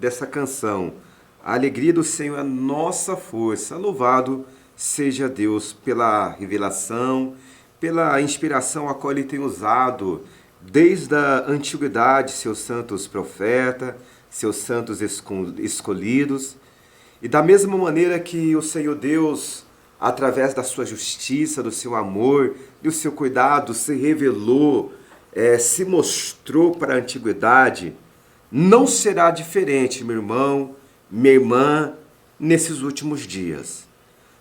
dessa canção. A alegria do Senhor é a nossa força. Louvado seja Deus pela revelação, pela inspiração a qual Ele tem usado desde a antiguidade seus santos profetas, seus santos escolhidos. E da mesma maneira que o Senhor Deus, através da sua justiça, do seu amor, do seu cuidado, se revelou, se mostrou para a antiguidade, não será diferente, meu irmão, minha irmã, nesses últimos dias.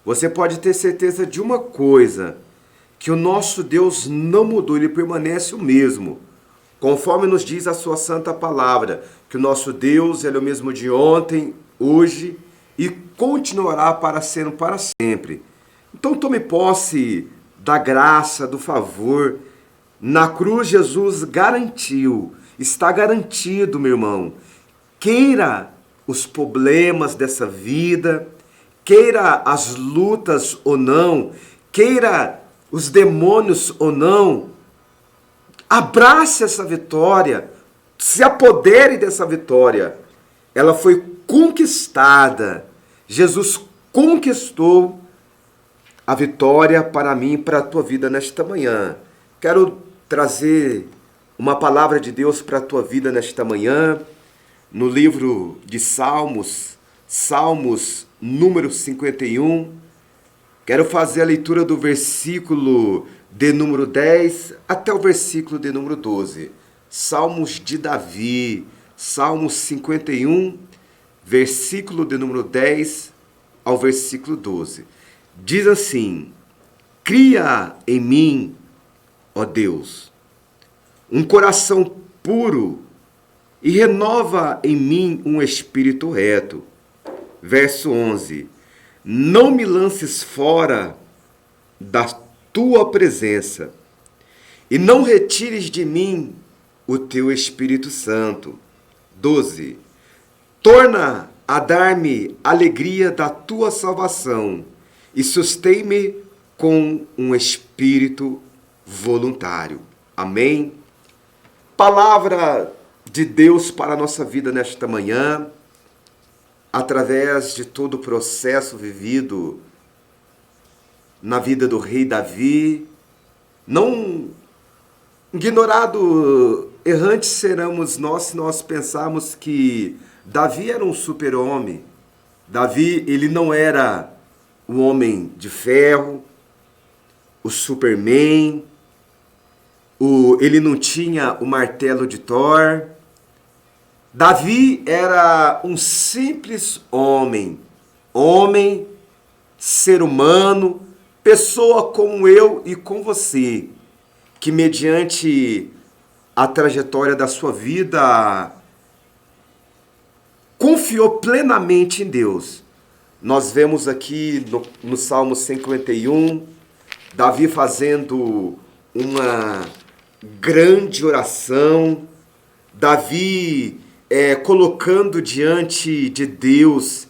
Você pode ter certeza de uma coisa, que o nosso Deus não mudou, Ele permanece o mesmo. Conforme nos diz a sua santa palavra, que o nosso Deus Ele é o mesmo de ontem, hoje e continuará para sempre. Então tome posse da graça, do favor. Na cruz Jesus garantiu, está garantido, meu irmão. Queira os problemas dessa vida, queira as lutas ou não, queira os demônios ou não, abrace essa vitória, se apodere dessa vitória. Ela foi conquistada. Jesus conquistou a vitória para mim e para a tua vida nesta manhã. Quero trazer uma palavra de Deus para a tua vida nesta manhã, no livro de Salmos, Salmos número 51. Quero fazer a leitura do versículo de número 10 até o versículo de número 12. Salmos de Davi, Salmos 51, versículo de número 10 ao versículo 12. Diz assim: cria em mim, ó Deus, um coração puro e renova em mim um espírito reto. Verso 11. Não me lances fora da tua presença e não retires de mim o teu Espírito Santo. 12. Torna a dar-me alegria da tua salvação e sustém-me com um espírito voluntário. Amém? Palavra de Deus para a nossa vida nesta manhã, através de todo o processo vivido na vida do rei Davi. Não ignorado, errantes seremos nós se nós pensarmos que Davi era um super-homem. Davi, ele não era o homem de ferro, o Superman, ele não tinha o martelo de Thor. Davi era um simples homem, ser humano, pessoa como eu e com você, que mediante a trajetória da sua vida confiou plenamente em Deus. Nós vemos aqui no Salmo 51, Davi fazendo uma grande oração, Davi colocando diante de Deus,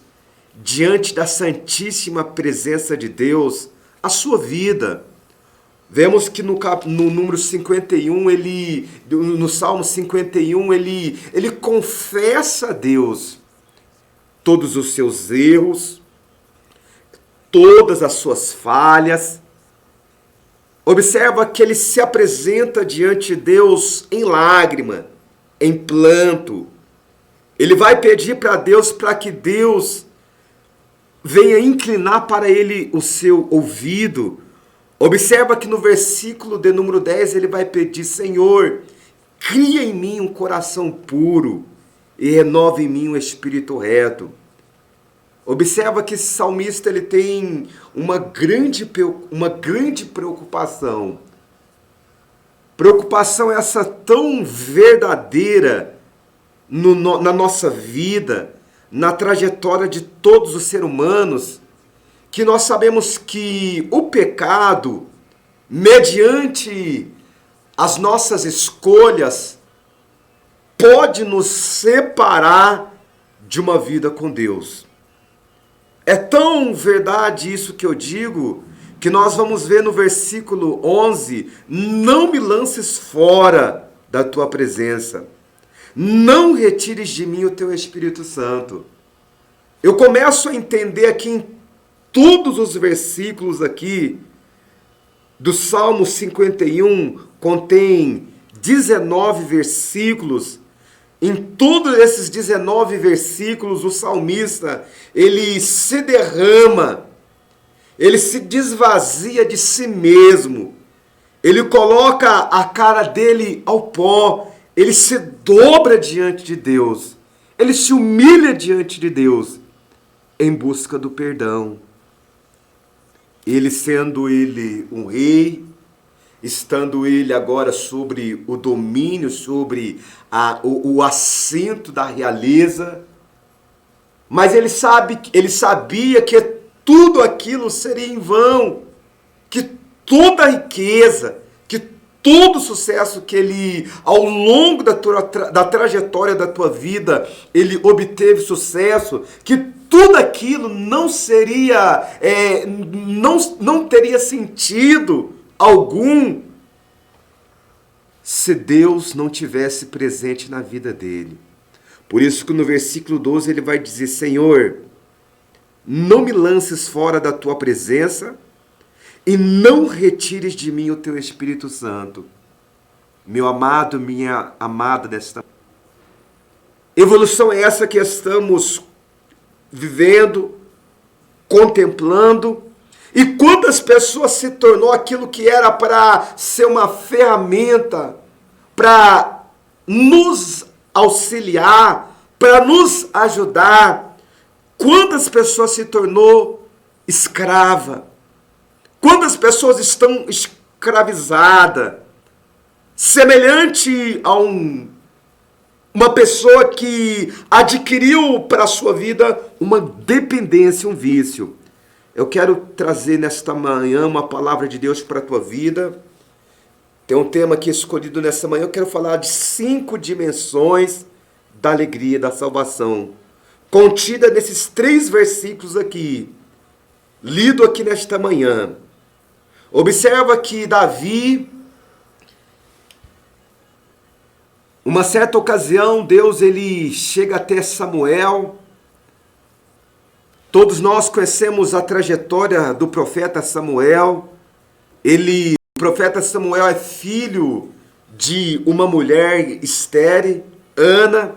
diante da santíssima presença de Deus, a sua vida. Vemos que no número 51, no Salmo 51, ele confessa a Deus todos os seus erros, todas as suas falhas. Observa que ele se apresenta diante de Deus em lágrima, em planto. Ele vai pedir para Deus para que Deus venha inclinar para ele o seu ouvido. Observa que no versículo de número 10 ele vai pedir: Senhor, cria em mim um coração puro e renova em mim um espírito reto. Observa que esse salmista ele tem uma grande preocupação. Preocupação essa tão verdadeira na nossa vida, na trajetória de todos os seres humanos, que nós sabemos que o pecado, mediante as nossas escolhas, pode nos separar de uma vida com Deus. É tão verdade isso que eu digo, que nós vamos ver no versículo 11, não me lances fora da tua presença. não retires de mim o teu Espírito Santo. Eu começo a entender aqui em todos os versículos aqui do Salmo 51, contém 19 versículos. Em todos esses 19 versículos, o salmista, ele se derrama, ele se desvazia de si mesmo, ele coloca a cara dele ao pó, ele se dobra diante de Deus, ele se humilha diante de Deus, em busca do perdão. Ele sendo ele um rei, estando ele agora sobre o domínio, sobre o assento da realeza, mas ele sabia que tudo aquilo seria em vão, que toda a riqueza, que todo o sucesso que ele, ao longo da trajetória da tua vida, ele obteve sucesso, que tudo aquilo não seria, não teria sentido algum se Deus não tivesse presente na vida dele. Por isso que no versículo 12 ele vai dizer: Senhor, não me lances fora da tua presença e não retires de mim o teu Espírito Santo. Meu amado, minha amada desta evolução é essa que estamos vivendo, contemplando. E quantas pessoas se tornou aquilo que era para ser uma ferramenta, para nos auxiliar, para nos ajudar. Quantas pessoas se tornou escrava? Quantas pessoas estão escravizadas? Semelhante a uma pessoa que adquiriu para a sua vida uma dependência, um vício. Eu quero trazer nesta manhã uma palavra de Deus para a tua vida. Tem um tema aqui escolhido nessa manhã. Eu quero falar de 5 dimensões da alegria, da salvação, contida nesses 3 versículos aqui, lido aqui nesta manhã. Observa que Davi, uma certa ocasião, Deus ele chega até Samuel. Todos nós conhecemos a trajetória do profeta Samuel. O profeta Samuel é filho de uma mulher estéril, Ana.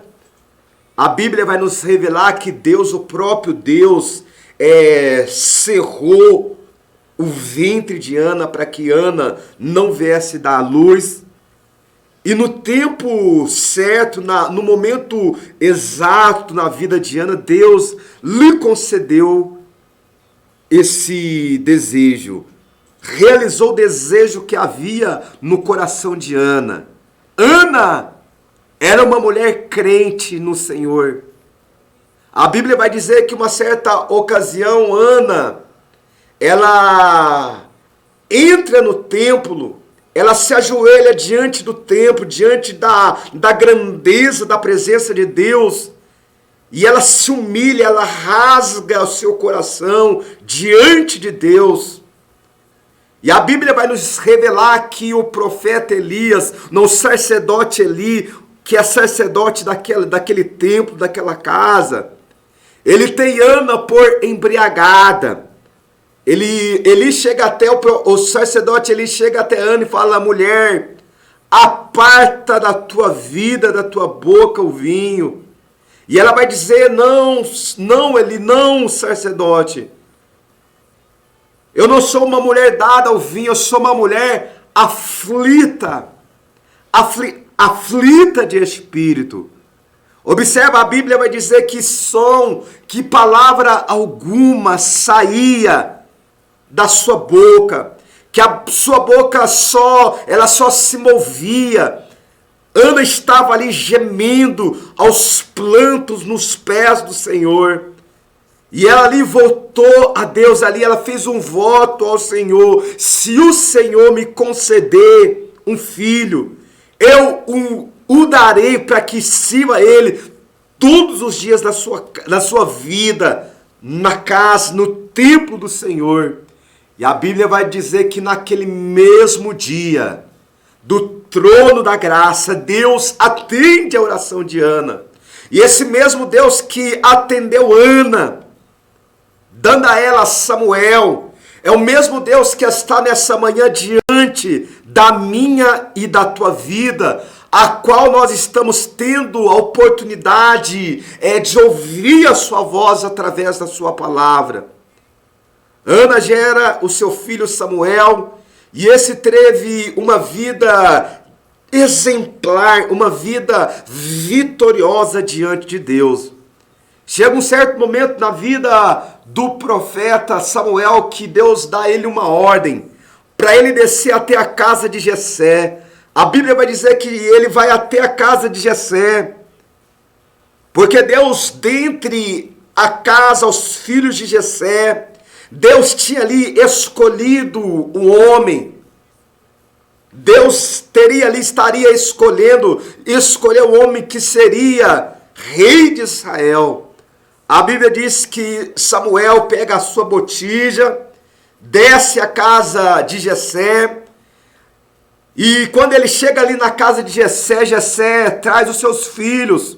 A Bíblia vai nos revelar que Deus, o próprio Deus, cerrou o ventre de Ana para que Ana não viesse dar à luz. E no tempo certo, no momento exato na vida de Ana, Deus lhe concedeu esse desejo. Realizou o desejo que havia no coração de Ana. Ana era uma mulher crente no Senhor. A Bíblia vai dizer que uma certa ocasião, Ana, ela entra no templo, ela se ajoelha diante do templo, diante da grandeza da presença de Deus, e ela se humilha, ela rasga o seu coração diante de Deus. E a Bíblia vai nos revelar que o profeta Elias, o sacerdote Eli, que é sacerdote daquele templo, daquela casa, ele tem Ana por embriagada. Ele chega até, o sacerdote ele chega até Ana e fala: mulher, aparta da tua vida, da tua boca o vinho. E ela vai dizer: não, sacerdote. Eu não sou uma mulher dada ao vinho, eu sou uma mulher aflita de espírito. Observa, a Bíblia vai dizer que palavra alguma saía da sua boca, que a sua boca só se movia. Ana estava ali gemendo aos prantos nos pés do Senhor. E ela ali voltou a Deus, ali ela fez um voto ao Senhor: se o Senhor me conceder um filho, eu o darei para que sirva ele todos os dias da sua vida, na casa, no templo do Senhor. E a Bíblia vai dizer que naquele mesmo dia, do trono da graça, Deus atende a oração de Ana. E esse mesmo Deus que atendeu Ana, dando a ela Samuel, é o mesmo Deus que está nessa manhã diante da minha e da tua vida, a qual nós estamos tendo a oportunidade de ouvir a sua voz através da sua palavra. Ana gera o seu filho Samuel, e esse teve uma vida exemplar, uma vida vitoriosa diante de Deus. Chega um certo momento na vida do profeta Samuel que Deus dá a ele uma ordem para ele descer até a casa de Jessé. A Bíblia vai dizer que ele vai até a casa de Jessé, porque Deus, dentre a casa, os filhos de Jessé, Deus tinha ali escolhido o homem. Deus estaria escolher o homem que seria rei de Israel. A Bíblia diz que Samuel pega a sua botija, desce à casa de Jessé, e quando ele chega ali na casa de Jessé, Jessé traz os seus filhos.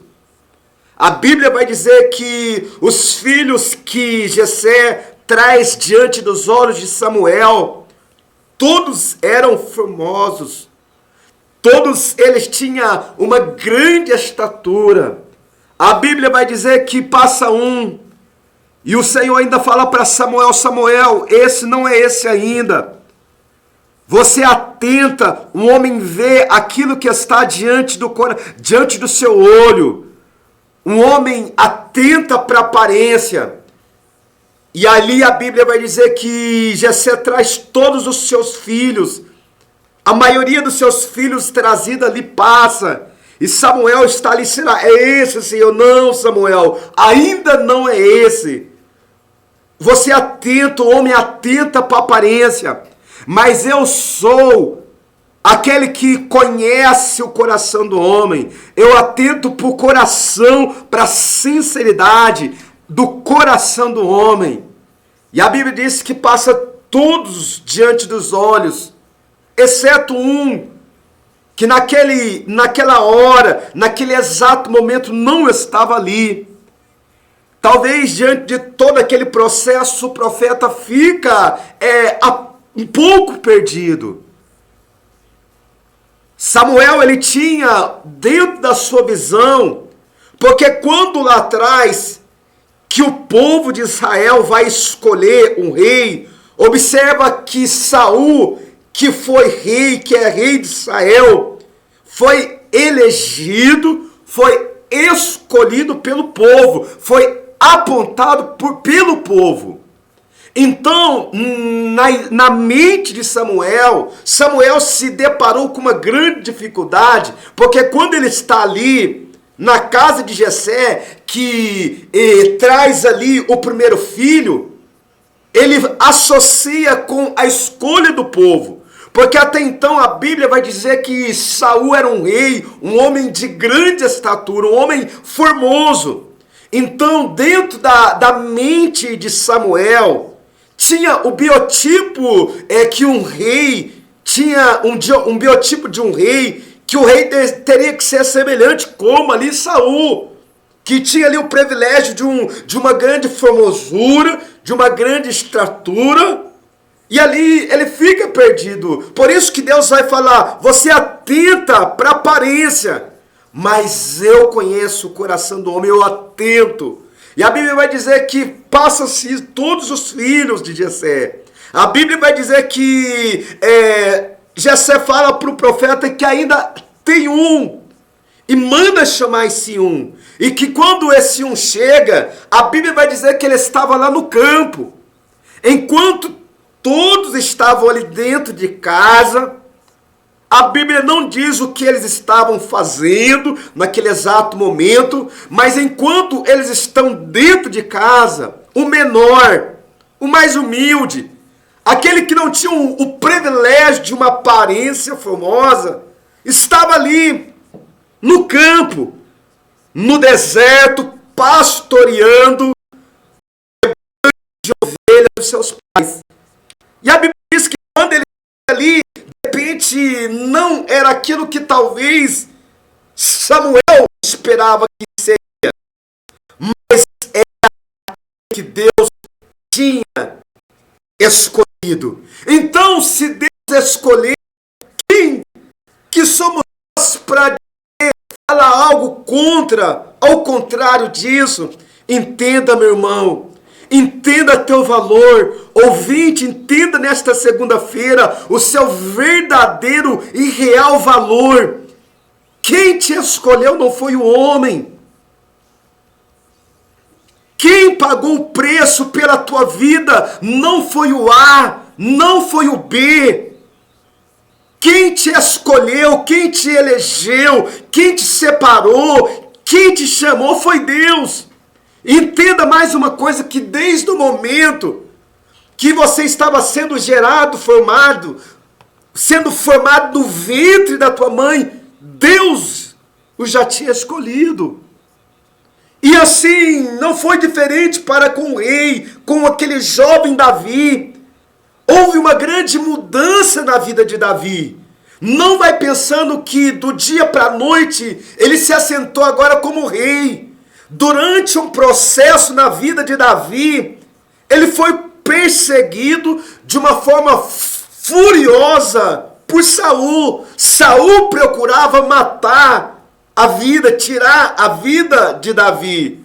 A Bíblia vai dizer que os filhos que Jessé traz diante dos olhos de Samuel, todos eram formosos, todos eles tinham uma grande estatura. A Bíblia vai dizer que passa um, e o Senhor ainda fala para Samuel: Samuel, esse não é esse ainda. Você atenta, um homem vê aquilo que está diante do seu olho. Um homem atenta para a aparência. E ali a Bíblia vai dizer que Jessé traz todos os seus filhos. A maioria dos seus filhos trazida ali passa. E Samuel está ali, será é esse, Senhor? Não, Samuel, ainda não é esse. Você atenta, o homem atenta para a aparência. Mas eu sou aquele que conhece o coração do homem. Eu atento para o coração, para a sinceridade do coração do homem. E a Bíblia diz que passa todos diante dos olhos, exceto um, que naquela hora, naquele exato momento não estava ali. Talvez diante de todo aquele processo, o profeta fica um pouco perdido. Samuel, ele tinha dentro da sua visão, porque quando lá atrás que o povo de Israel vai escolher um rei, observa que Saul, que foi rei, que é rei de Israel, foi elegido, foi escolhido pelo povo, foi apontado pelo povo. Então, na mente de Samuel se deparou com uma grande dificuldade, porque quando ele está ali na casa de Jessé, que traz ali o primeiro filho, ele associa com a escolha do povo. Porque até então a Bíblia vai dizer que Saul era um rei, um homem de grande estatura, um homem formoso. Então, dentro da mente de Samuel, tinha o biotipo que um rei, tinha um biotipo de um rei, que o rei teria que ser semelhante como ali Saul, que tinha ali o privilégio de uma grande formosura, de uma grande estatura, e ali ele fica perdido. Por isso que Deus vai falar: você atenta para a aparência, mas eu conheço o coração do homem, eu atento. E a Bíblia vai dizer que passa-se todos os filhos de Jessé. A Bíblia vai dizer que Jessé fala para o profeta que ainda tem um, e manda chamar esse um. E que quando esse um chega, a Bíblia vai dizer que ele estava lá no campo. Enquanto todos estavam ali dentro de casa, a Bíblia não diz o que eles estavam fazendo naquele exato momento, mas enquanto eles estão dentro de casa, o menor, o mais humilde, aquele que não tinha o privilégio de uma aparência formosa, estava ali no campo, no deserto, pastoreando de ovelhas dos seus pais. E a Bíblia diz que quando ele ali, de repente, realmente não era aquilo que talvez Samuel esperava que seria, mas era que Deus tinha escolhido. Então, se Deus escolher, quem que somos nós para falar algo contra, ao contrário disso? Entenda, meu irmão, entenda teu valor. Ouvinte, entenda nesta segunda-feira o seu verdadeiro e real valor. Quem te escolheu não foi o homem. Quem pagou o preço pela tua vida não foi o A, não foi o B. Quem te escolheu, quem te elegeu, quem te separou, quem te chamou foi Deus. Entenda mais uma coisa, que desde o momento que você estava sendo gerado, sendo formado no ventre da tua mãe, Deus o já tinha escolhido. E assim, não foi diferente para com o rei, com aquele jovem Davi. Houve uma grande mudança na vida de Davi. Não vai pensando que do dia para a noite ele se assentou agora como rei. Durante um processo na vida de Davi, ele foi perseguido de uma forma furiosa por Saul. Saul procurava matar a vida, tirar a vida de Davi.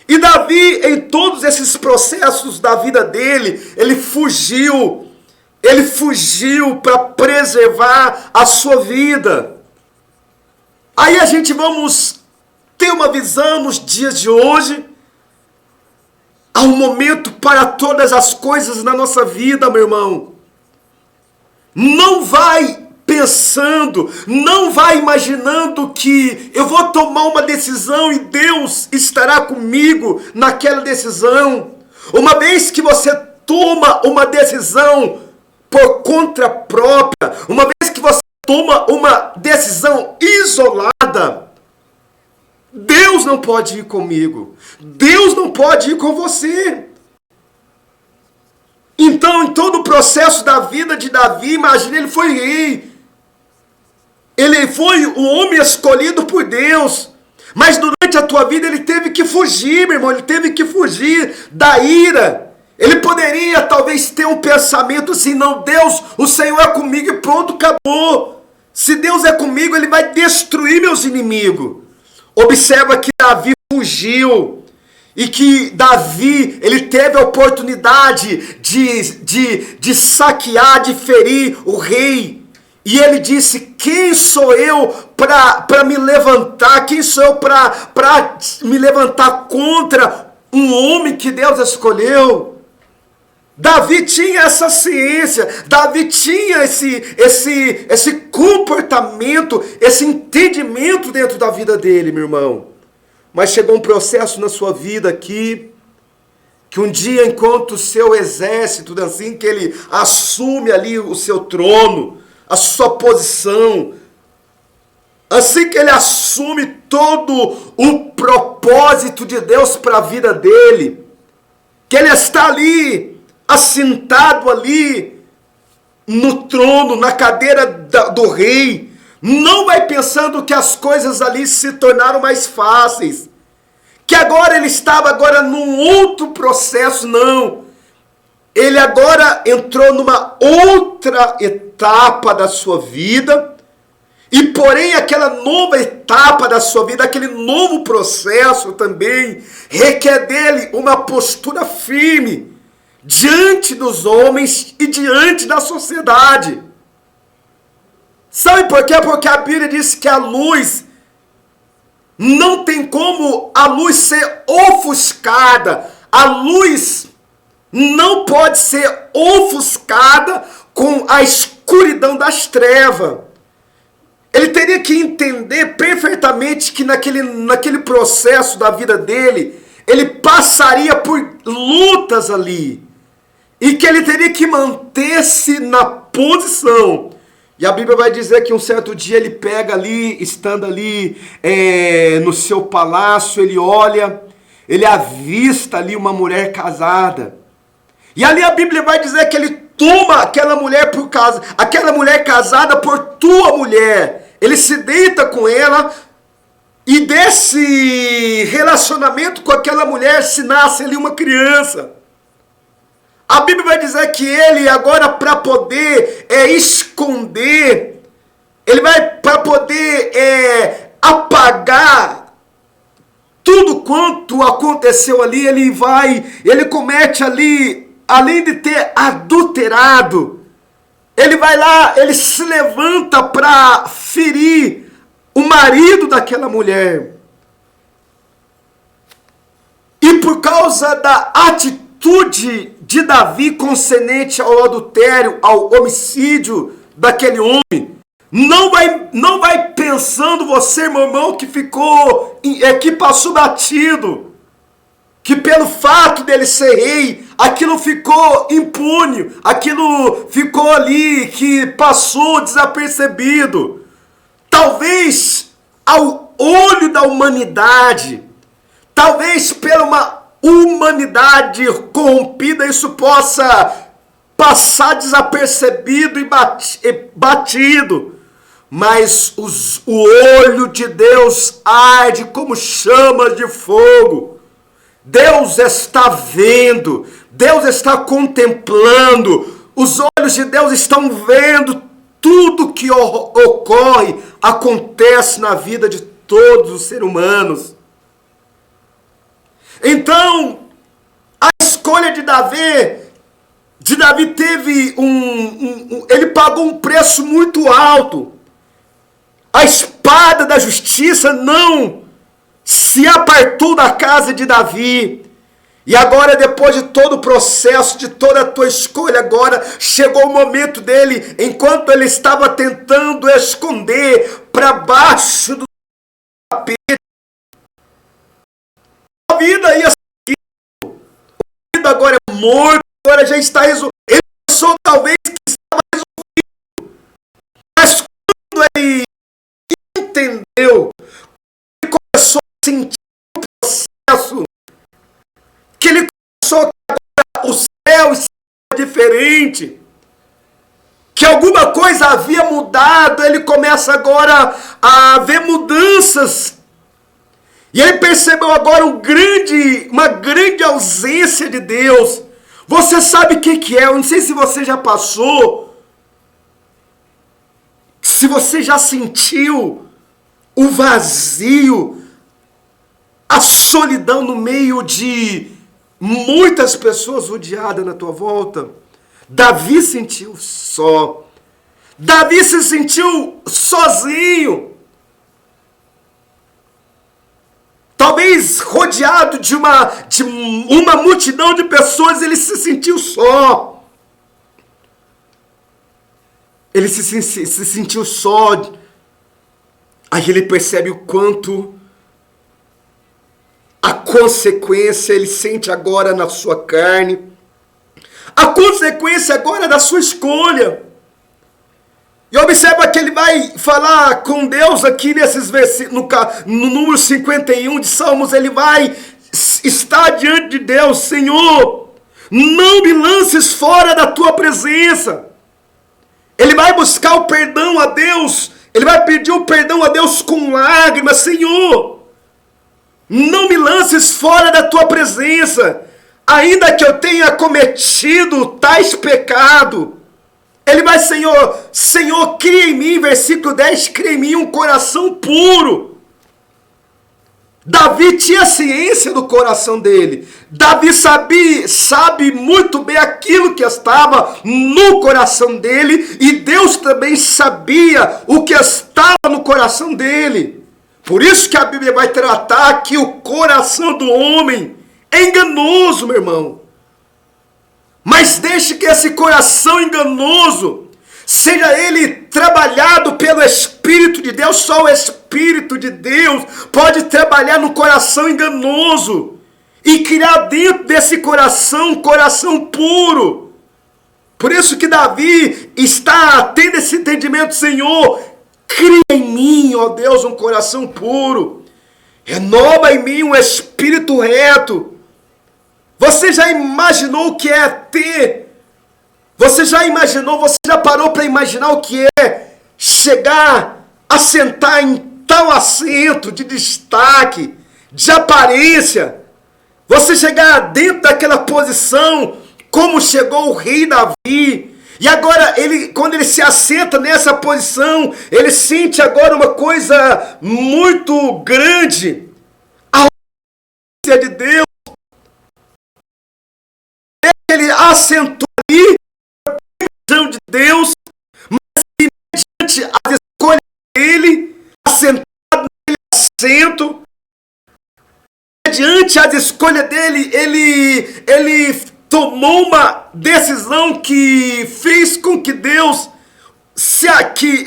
E Davi, em todos esses processos da vida dele, ele fugiu para preservar a sua vida. Aí a gente vamos ter uma visão nos dias de hoje. Há um momento para todas as coisas na nossa vida, meu irmão. Não vai pensando, não vai imaginando que eu vou tomar uma decisão e Deus estará comigo naquela decisão. Uma vez que você toma uma decisão por conta própria, uma vez que você toma uma decisão isolada, Deus não pode ir comigo, Deus não pode ir com você. Então, em todo o processo da vida de Davi, imagine, ele foi rei, ele foi o homem escolhido por Deus, mas durante a tua vida ele teve que fugir, meu irmão, ele teve que fugir da ira. Ele poderia talvez ter um pensamento assim, não, Deus, o Senhor é comigo e pronto, acabou. Se Deus é comigo, Ele vai destruir meus inimigos. Observa que Davi fugiu e que Davi, ele teve a oportunidade de saquear, de ferir o rei. E ele disse, quem sou eu para me levantar? Quem sou eu para me levantar contra um homem que Deus escolheu? Davi tinha essa ciência, Davi tinha esse comportamento, esse entendimento dentro da vida dele, meu irmão. Mas chegou um processo na sua vida aqui, que um dia, enquanto o seu exército, assim que ele assume ali o seu trono, a sua posição, assim que ele assume todo o propósito de Deus para a vida dele, que ele está ali, assentado ali no trono, na cadeira do rei, não vai pensando que as coisas ali se tornaram mais fáceis, que agora ele estava num outro processo, não. Ele agora entrou numa outra etapa da sua vida, e porém aquela nova etapa da sua vida, aquele novo processo também, requer dele uma postura firme, diante dos homens e diante da sociedade. Sabe por quê? Porque a Bíblia diz que a luz, não tem como a luz ser ofuscada. A luz não pode ser ofuscada com a escuridão das trevas. Ele teria que entender perfeitamente que naquele processo da vida dele, ele passaria por lutas ali. E que ele teria que manter-se na posição. E a Bíblia vai dizer que um certo dia ele pega ali, estando ali no seu palácio, ele olha, ele avista ali uma mulher casada. E ali a Bíblia vai dizer que ele toma aquela mulher por causa, aquela mulher casada por tua mulher. Ele se deita com ela e desse relacionamento com aquela mulher se nasce ali uma criança. A Bíblia vai dizer que ele agora para poder esconder, ele vai para poder apagar tudo quanto aconteceu ali, ele comete ali, além de ter adulterado, ele vai lá, ele se levanta para ferir o marido daquela mulher. E por causa da atitude de Davi concernente ao adultério, ao homicídio daquele homem, não vai pensando você, meu irmão, que passou batido, que pelo fato dele ser rei, aquilo ficou impune, aquilo ficou ali, que passou desapercebido. Talvez ao olho da humanidade, talvez pela uma humanidade corrompida, isso possa passar desapercebido e batido. Mas o olho de Deus arde como chamas de fogo. Deus está vendo, Deus está contemplando, os olhos de Deus estão vendo tudo que ocorre, acontece na vida de todos os seres humanos. Então, a escolha de Davi teve ele pagou um preço muito alto. A espada da justiça não se apartou da casa de Davi. E agora, depois de todo o processo, de toda a tua escolha, agora chegou o momento dele, enquanto ele estava tentando esconder para baixo do tapete, a vida ia seguir. A vida agora é morto, agora já está resolvido. Ele pensou talvez que estava resolvido. Mas quando ele entendeu, ele começou a sentir o processo, que ele começou que agora o céu estava diferente, que alguma coisa havia mudado, ele começa agora a ver mudanças. E ele percebeu agora uma grande ausência de Deus. Você sabe o que é? Eu não sei se você já passou, se você já sentiu o vazio, a solidão no meio de muitas pessoas rodeadas na tua volta. Davi sentiu só. Davi se sentiu sozinho. Talvez rodeado de uma multidão de pessoas, ele se sentiu só. Ele se sentiu só. Aí ele percebe o quanto a consequência ele sente agora na sua carne. A consequência agora da sua escolha. E observa que ele vai falar com Deus aqui nesses versículos, no número 51 de Salmos, ele vai estar diante de Deus. Senhor, não me lances fora da tua presença. Ele vai buscar o perdão a Deus, ele vai pedir o perdão a Deus com lágrimas. Senhor, não me lances fora da tua presença, ainda que eu tenha cometido tais pecados. Ele vai, Senhor, cria em mim, versículo 10, cria em mim um coração puro. Davi tinha ciência do coração dele. Davi sabe muito bem aquilo que estava no coração dele, e Deus também sabia o que estava no coração dele. Por isso que a Bíblia vai tratar que o coração do homem é enganoso, meu irmão. Mas deixe que esse coração enganoso seja ele trabalhado pelo Espírito de Deus. Só o Espírito de Deus pode trabalhar no coração enganoso e criar dentro desse coração um coração puro. Por isso que Davi está tendo esse entendimento. Senhor, cria em mim, ó Deus, um coração puro. Renova em mim um espírito reto. Você já imaginou o que é ter Você já imaginou, você já parou para imaginar o que é chegar a sentar em tal assento de destaque, de aparência? Você chegar dentro daquela posição, como chegou o rei Davi. E agora, quando ele se assenta nessa posição, ele sente agora uma coisa muito grande. A ausência de Deus. Ele assentou ali, de Deus, mas mediante a escolha dele, assentado naquele assento, mediante a escolha dele, ele tomou uma decisão que fez com que Deus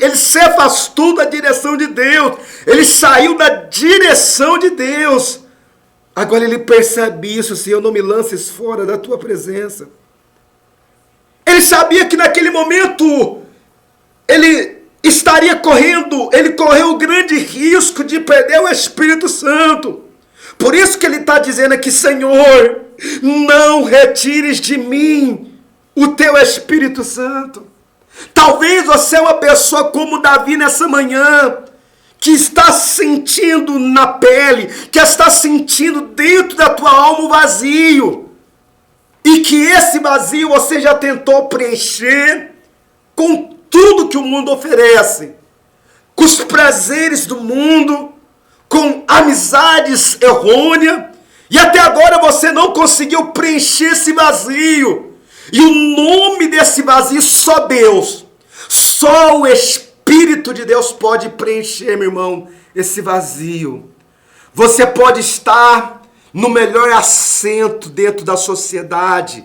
ele se afastou da direção de Deus, ele saiu da direção de Deus. Agora ele percebe isso: Senhor, não me lances fora da tua presença. Ele sabia que naquele momento ele correu o grande risco de perder o Espírito Santo. Por isso que ele está dizendo aqui: Senhor, não retires de mim o teu Espírito Santo. Talvez você é uma pessoa como Davi nessa manhã, que está sentindo na pele, que está sentindo dentro da tua alma o vazio. E que esse vazio você já tentou preencher com tudo que o mundo oferece. Com os prazeres do mundo, com amizades errôneas. E até agora você não conseguiu preencher esse vazio. E o nome desse vazio, só Deus. Só o Espírito de Deus pode preencher, meu irmão, esse vazio. Você pode estar no melhor assento dentro da sociedade.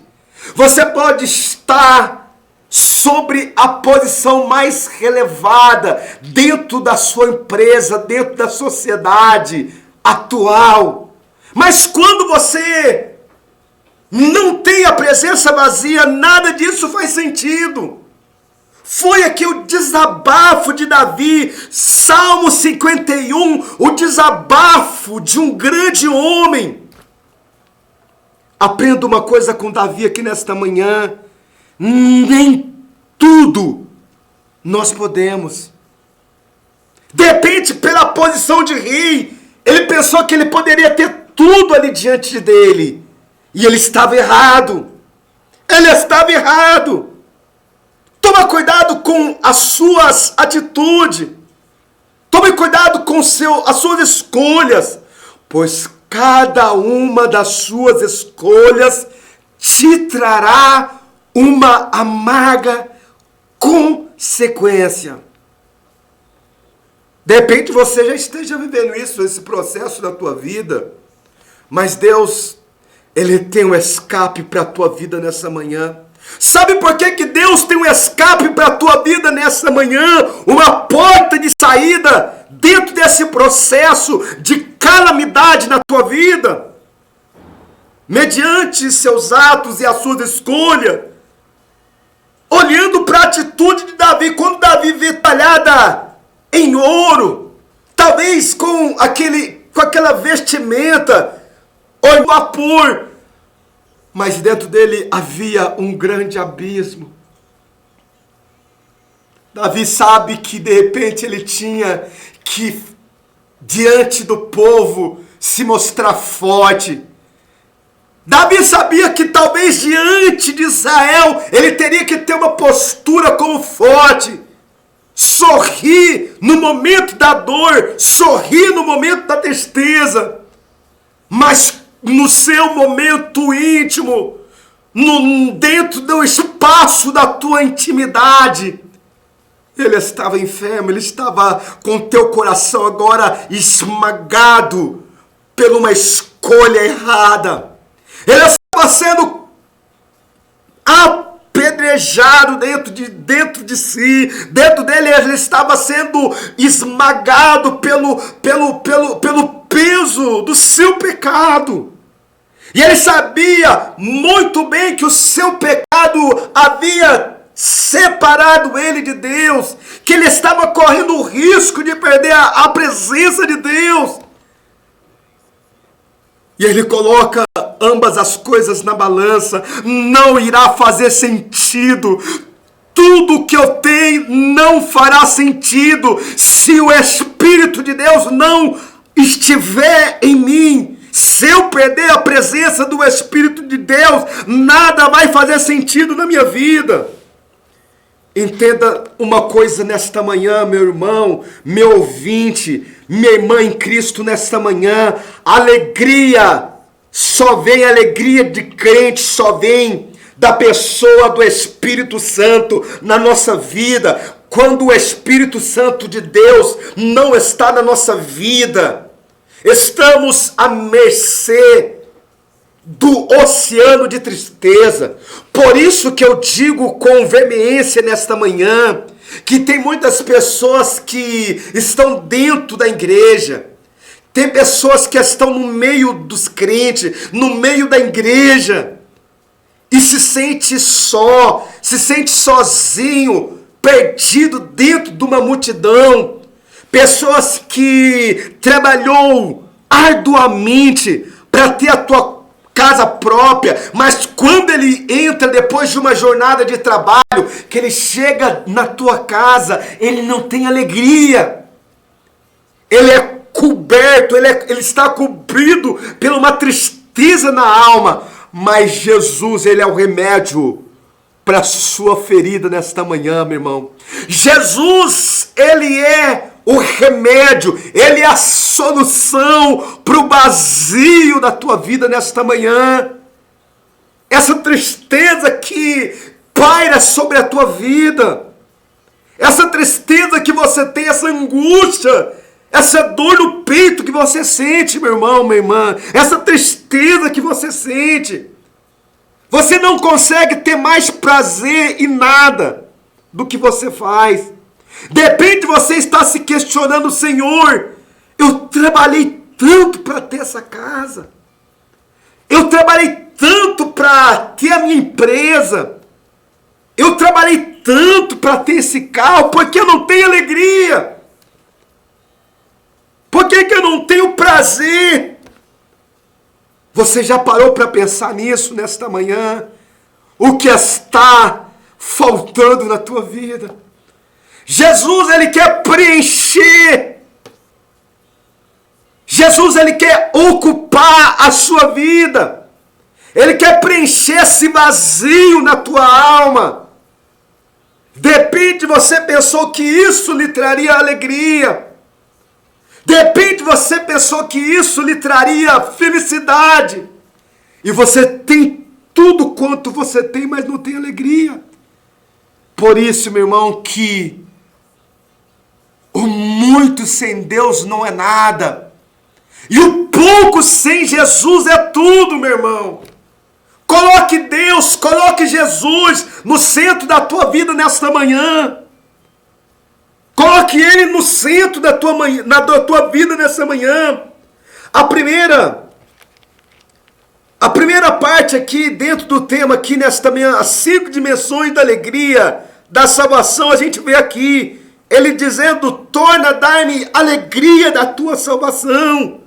Você pode estar sobre a posição mais relevada dentro da sua empresa, dentro da sociedade atual. Mas quando você não tem a presença vazia, nada disso faz sentido. Foi aqui o desabafo de Davi, Salmo 51, o desabafo de um grande homem. Aprenda uma coisa com Davi aqui nesta manhã: nem tudo nós podemos. De repente, pela posição de rei, ele pensou que ele poderia ter tudo ali diante dele. E ele estava errado. Ele estava errado. Toma cuidado com as suas atitudes. Tome cuidado com as suas escolhas. Pois cada uma das suas escolhas te trará uma amarga consequência. De repente você já esteja vivendo esse processo na tua vida. Mas Deus, Ele tem um escape para a tua vida nessa manhã. Sabe por que Deus tem um escape para a tua vida nessa manhã? Uma porta de saída dentro desse processo de calamidade na tua vida. Mediante seus atos e as suas escolhas. Olhando para a atitude de Davi, quando Davi vê talhada em ouro, talvez com aquela vestimenta, ou vapor, mas dentro dele havia um grande abismo. Davi sabe que de repente ele tinha que, diante do povo, se mostrar forte. Davi sabia que talvez diante de Israel ele teria que ter uma postura como forte. Sorrir no momento da dor, sorrir no momento da tristeza. Mas no seu momento íntimo, dentro do espaço da tua intimidade, ele estava enfermo, ele estava com teu coração agora esmagado por uma escolha errada. Ele estava sendo apedrejado dentro de si, dentro dele ele estava sendo esmagado pelo peso do seu pecado. E ele sabia muito bem que o seu pecado havia separado ele de Deus, que ele estava correndo o risco de perder a presença de Deus. E ele coloca ambas as coisas na balança, não irá fazer sentido. Tudo que eu tenho não fará sentido se o Espírito de Deus não estiver em mim. Se eu perder a presença do Espírito de Deus, nada vai fazer sentido na minha vida. Entenda uma coisa nesta manhã, meu irmão, meu ouvinte, minha irmã em Cristo nesta manhã. Alegria, só vem alegria de crente, só vem da pessoa do Espírito Santo na nossa vida. Quando o Espírito Santo de Deus não está na nossa vida, estamos à mercê do oceano de tristeza. Por isso que eu digo com veemência nesta manhã, que tem muitas pessoas que estão dentro da igreja, tem pessoas que estão no meio dos crentes, no meio da igreja, e se sente só, se sente sozinho, perdido dentro de uma multidão. Pessoas que trabalhou arduamente para ter a tua casa própria, mas quando ele entra depois de uma jornada de trabalho, que ele chega na tua casa, ele não tem alegria. Ele é coberto, ele está cobrido por uma tristeza na alma. Mas Jesus, ele é o remédio para a sua ferida nesta manhã, meu irmão. Jesus, ele é o remédio, ele é a solução para o vazio da tua vida nesta manhã. Essa tristeza que paira sobre a tua vida, essa tristeza que você tem, essa angústia, essa dor no peito que você sente, meu irmão, minha irmã, essa tristeza que você sente, você não consegue ter mais prazer em nada do que você faz. De repente você está se questionando: Senhor, eu trabalhei tanto para ter essa casa, eu trabalhei tanto para ter a minha empresa, eu trabalhei tanto para ter esse carro, por que eu não tenho alegria? Por que eu não tenho prazer? Você já parou para pensar nisso nesta manhã? O que está faltando na tua vida? Jesus, ele quer preencher. Jesus, ele quer ocupar a sua vida. Ele quer preencher esse vazio na tua alma. De repente você pensou que isso lhe traria alegria. De repente você pensou que isso lhe traria felicidade. E você tem tudo quanto você tem, mas não tem alegria. Por isso, meu irmão, que o muito sem Deus não é nada. E o pouco sem Jesus é tudo, meu irmão. Coloque Deus, coloque Jesus no centro da tua vida nesta manhã. Coloque Ele no centro da tua vida nessa manhã. A primeira parte aqui, dentro do tema aqui nesta manhã, as 5 dimensões da alegria, da salvação, a gente vê aqui, ele dizendo: torna, dar-me alegria da tua salvação.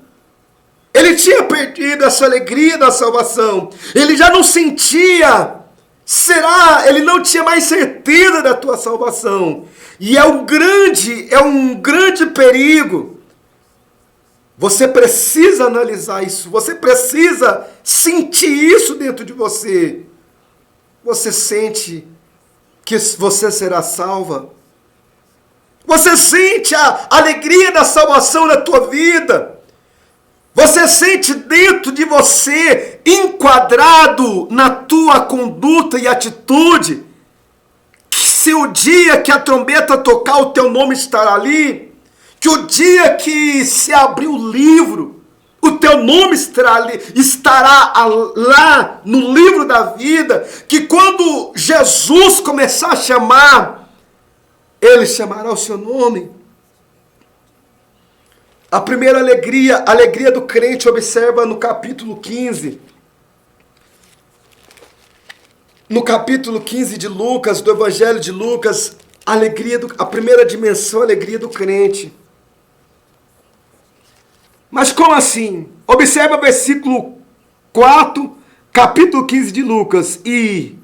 Ele tinha perdido essa alegria da salvação. Ele já não sentia. Ele não tinha mais certeza da tua salvação. E é um grande perigo. Você precisa analisar isso. Você precisa sentir isso dentro de você. Você sente que você será salva? Você sente a alegria da salvação na tua vida? Você sente dentro de você, enquadrado na tua conduta e atitude, que se o dia que a trombeta tocar, o teu nome estará ali, que o dia que se abrir o livro, o teu nome estará lá no livro da vida, que quando Jesus começar a chamar, Ele chamará o seu nome. A primeira alegria, a alegria do crente, observa no capítulo 15. No capítulo 15 de Lucas, do Evangelho de Lucas, a primeira dimensão, a alegria do crente. Mas como assim? Observa o versículo 4, capítulo 15 de Lucas e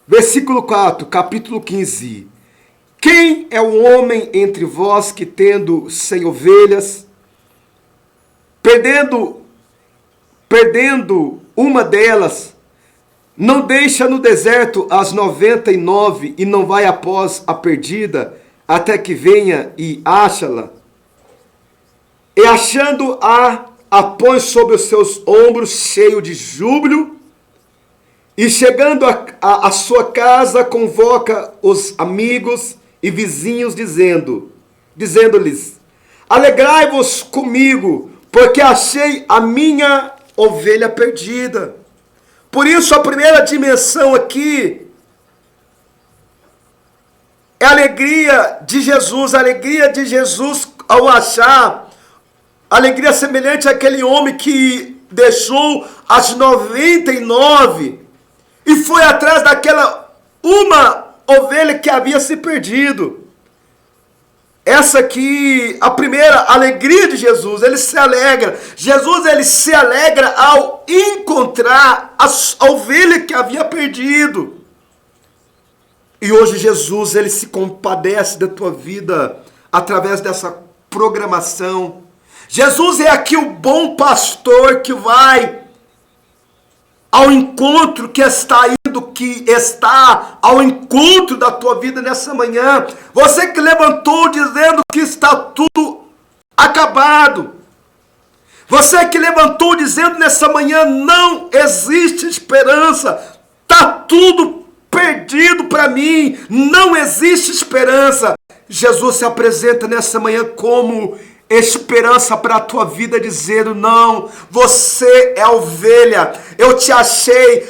versículo 4, capítulo 15. Quem é o homem entre vós que, tendo 100 ovelhas, perdendo uma delas, não deixa no deserto as 99 e não vai após a perdida, até que venha e acha-la? E achando-a, a põe sobre os seus ombros, cheio de júbilo, e chegando à sua casa, convoca os amigos e vizinhos, dizendo-lhes: alegrai-vos comigo, porque achei a minha ovelha perdida. Por isso, a primeira dimensão aqui é a alegria de Jesus ao achar, alegria semelhante àquele homem que deixou as 99 e foi atrás daquela uma ovelha que havia se perdido. Essa aqui, a primeira alegria de Jesus, ele se alegra. Jesus, ele se alegra ao encontrar a ovelha que havia perdido. E hoje Jesus, ele se compadece da tua vida através dessa programação. Jesus é aqui o bom pastor que vai ao encontro, que está ao encontro da tua vida nessa manhã. Você que levantou dizendo que está tudo acabado. Você que levantou dizendo nessa manhã, não existe esperança. Está tudo perdido para mim. Não existe esperança. Jesus se apresenta nessa manhã como esperança para a tua vida, dizendo: não, você é ovelha, eu te achei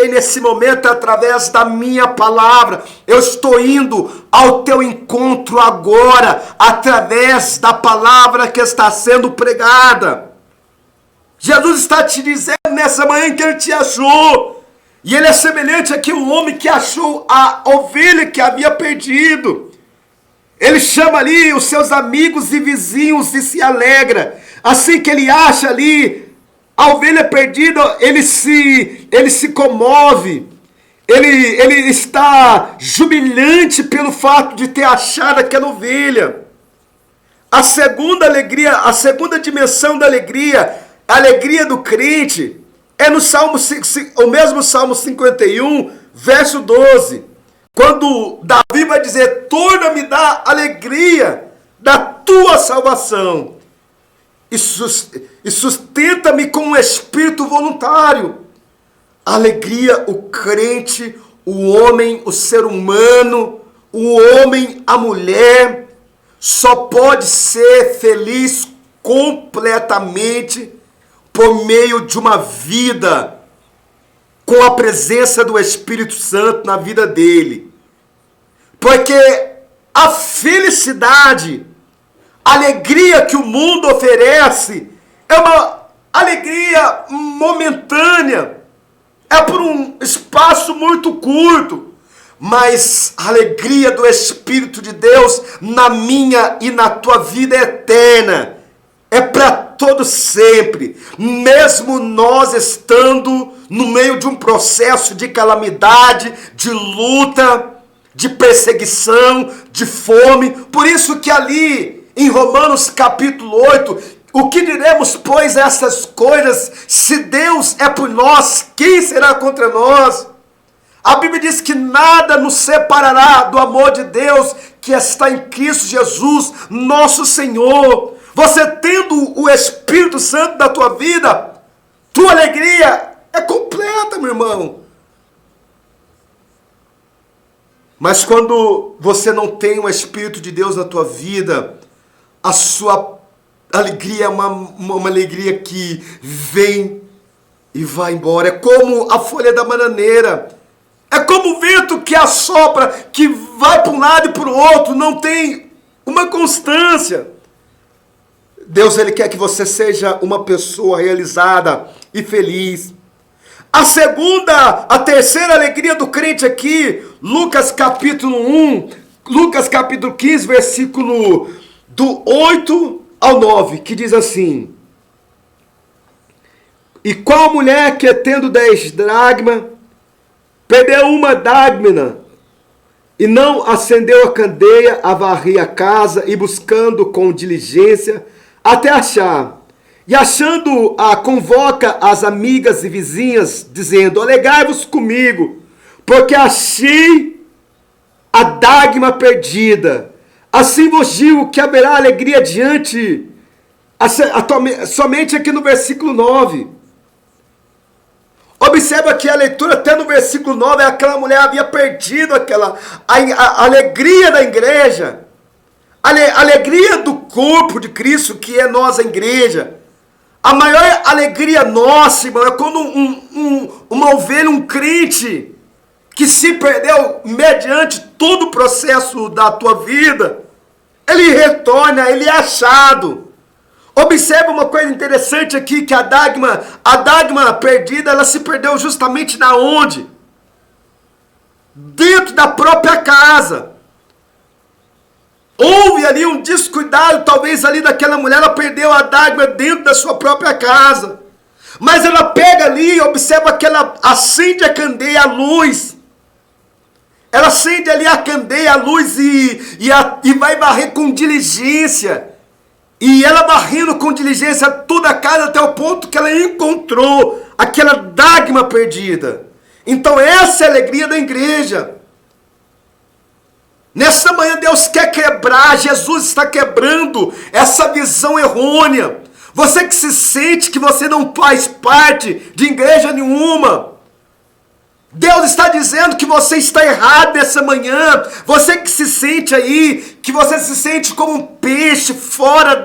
nesse momento através da minha palavra, eu estou indo ao teu encontro agora, através da palavra que está sendo pregada. Jesus está te dizendo nessa manhã que ele te achou, e ele é semelhante àquele homem que achou a ovelha que havia perdido. Ele chama ali os seus amigos e vizinhos e se alegra. Assim que ele acha ali a ovelha perdida, ele se comove. Ele está jubilante pelo fato de ter achado aquela ovelha. A segunda alegria, a segunda dimensão da alegria, a alegria do crente, é no o mesmo Salmo 51, verso 12. Quando Davi vai dizer: torna-me da alegria da tua salvação e sustenta-me com um espírito voluntário. A alegria, o crente, o homem, o ser humano, o homem, a mulher, só pode ser feliz completamente por meio de uma vida com a presença do Espírito Santo na vida dele. Porque a felicidade, a alegria que o mundo oferece, é uma alegria momentânea, é por um espaço muito curto. Mas a alegria do Espírito de Deus na minha e na tua vida é eterna, é para todo sempre, mesmo nós estando no meio de um processo de calamidade, de luta, de perseguição, de fome. Por isso que ali em Romanos capítulo 8, o que diremos, pois, essas coisas? Se Deus é por nós, quem será contra nós? A Bíblia diz que nada nos separará do amor de Deus que está em Cristo Jesus, nosso Senhor. Você tendo o Espírito Santo da tua vida, tua alegria é completa, meu irmão. Mas quando você não tem o Espírito de Deus na tua vida, a sua alegria é uma alegria que vem e vai embora. É como a folha da bananeira. É como o vento que assopra, que vai para um lado e para o outro, não tem uma constância. Deus, ele quer que você seja uma pessoa realizada e feliz. A terceira alegria do crente aqui, Lucas capítulo 1, Lucas capítulo 15, versículo do 8 ao 9, que diz assim: E qual mulher que, tendo 10 dracmas, perdeu uma dracma, e não acendeu a candeia, a varrer a casa, e buscando com diligência, até achar. E achando-a, convoca as amigas e vizinhas, dizendo: alegrai-vos comigo, porque achei a dracma perdida. Assim vos digo que haverá alegria diante, somente aqui no versículo 9. Observa que a leitura até no versículo 9, aquela mulher havia perdido a alegria da igreja, a alegria do corpo de Cristo, que é nós, a igreja. A maior alegria nossa, irmão, é quando uma ovelha, um crente, que se perdeu mediante todo o processo da tua vida, ele retorna, ele é achado. Observe uma coisa interessante aqui, que a dracma perdida, ela se perdeu justamente na onde? Dentro da própria casa. Houve ali um descuidado, talvez ali daquela mulher, ela perdeu a dracma dentro da sua própria casa. Mas ela pega ali, observa que ela acende a candeia, a luz. Ela acende ali a candeia, a luz e vai varrer com diligência. E ela varrendo com diligência toda a casa até o ponto que ela encontrou aquela dracma perdida. Então essa é a alegria da igreja. Nesta manhã Deus quer quebrar, Jesus está quebrando essa visão errônea. Você que se sente que você não faz parte de igreja nenhuma, Deus está dizendo que você está errado nessa manhã. Você que se sente aí, que você se sente como um peixe fora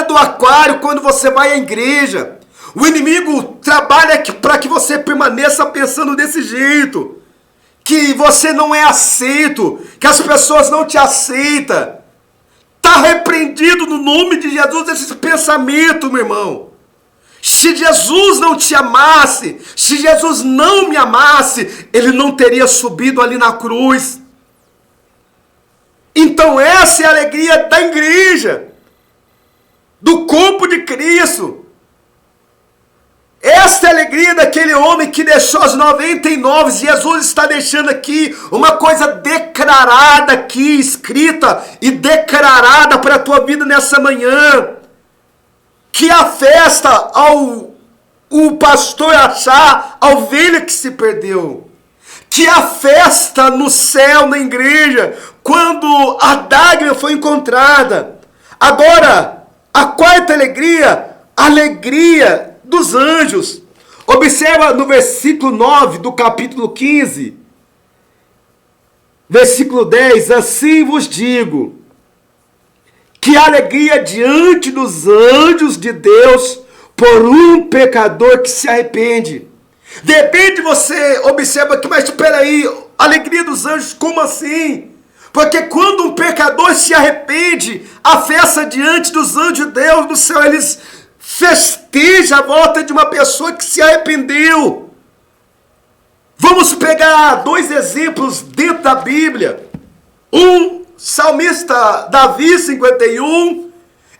do aquário quando você vai à igreja. O inimigo trabalha para que você permaneça pensando desse jeito. Que você não é aceito, que as pessoas não te aceitam. Está repreendido no nome de Jesus esse pensamento, meu irmão. Se Jesus não te amasse, se Jesus não me amasse, ele não teria subido ali na cruz. Então essa é a alegria da igreja, do corpo de Cristo. Esta é a alegria daquele homem que deixou as 99. Jesus está deixando aqui uma coisa declarada aqui, escrita e declarada para a tua vida nessa manhã. Que a festa o pastor achar a ovelha que se perdeu. Que a festa no céu, na igreja, quando a dracma foi encontrada. Agora, a quarta alegria, a alegria dos anjos. Observa no versículo 9 do capítulo 15. Versículo 10, assim vos digo, que alegria diante dos anjos de Deus por um pecador que se arrepende. De repente você observa que, mas espera aí, alegria dos anjos, como assim? Porque quando um pecador se arrepende, a festa diante dos anjos de Deus no céu, eles festejam a volta de uma pessoa que se arrependeu. Vamos pegar 2 exemplos dentro da Bíblia. Salmista Davi 51,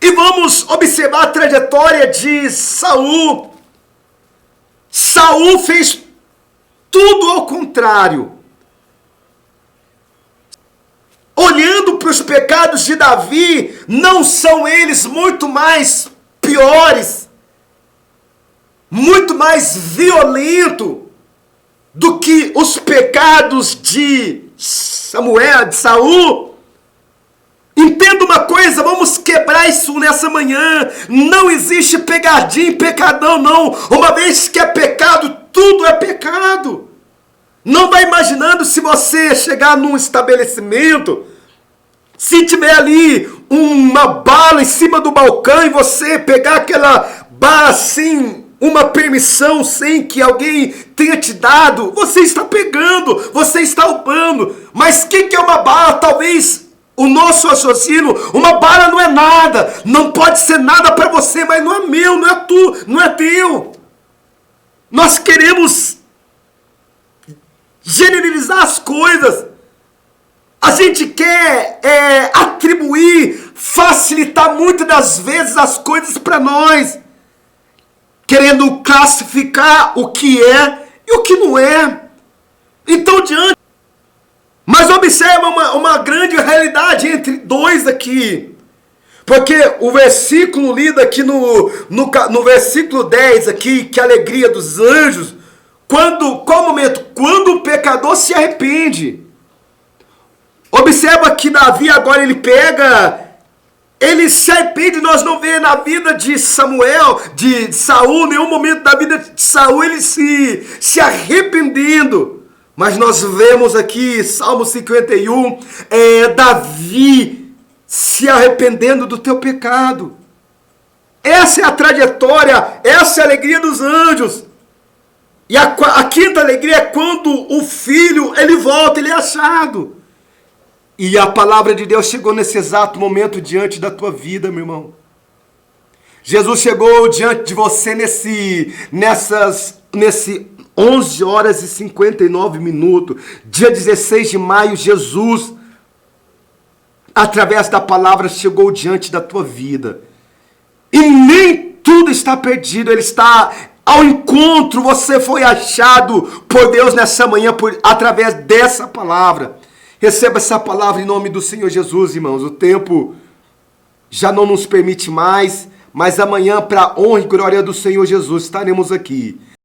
e vamos observar a trajetória de Saul. Saul fez tudo ao contrário. Olhando para os pecados de Davi, não são eles muito mais piores, muito mais violentos do que os pecados de Saul? Entenda uma coisa, vamos quebrar isso nessa manhã. Não existe pegadinha e pecadão, não. Uma vez que é pecado, tudo é pecado. Não vai imaginando se você chegar num estabelecimento, se tiver ali uma bala em cima do balcão e você pegar aquela bala assim, uma permissão sem que alguém tenha te dado, você está pegando, você está roubando. Mas o que é uma bala? Talvez o nosso raciocínio, uma bala não é nada, não pode ser nada para você, mas não é meu, não é tu, não é teu. Nós queremos generalizar as coisas. A gente quer atribuir, facilitar muitas das vezes as coisas para nós. querendo classificar o que é e o que não é. Então, mas observa uma grande realidade entre dois aqui. Porque o versículo lido aqui no versículo 10 aqui, que a alegria dos anjos, qual o momento? Quando o pecador se arrepende. Observa que Davi agora ele se arrepende. Nós não vemos na vida de Saul, nenhum momento da vida de Saul ele se arrependendo. Mas nós vemos aqui, Salmo 51, Davi se arrependendo do teu pecado. Essa é a trajetória, essa é a alegria dos anjos. E a quinta alegria é quando o filho, ele volta, ele é achado. E a palavra de Deus chegou nesse exato momento diante da tua vida, meu irmão. Jesus chegou diante de você nesse 11 horas e 59 minutos, dia 16 de maio, Jesus, através da palavra, chegou diante da tua vida. E nem tudo está perdido, ele está ao encontro, você foi achado por Deus nessa manhã, através dessa palavra. Receba essa palavra em nome do Senhor Jesus, irmãos. O tempo já não nos permite mais, mas amanhã, para a honra e glória do Senhor Jesus, estaremos aqui.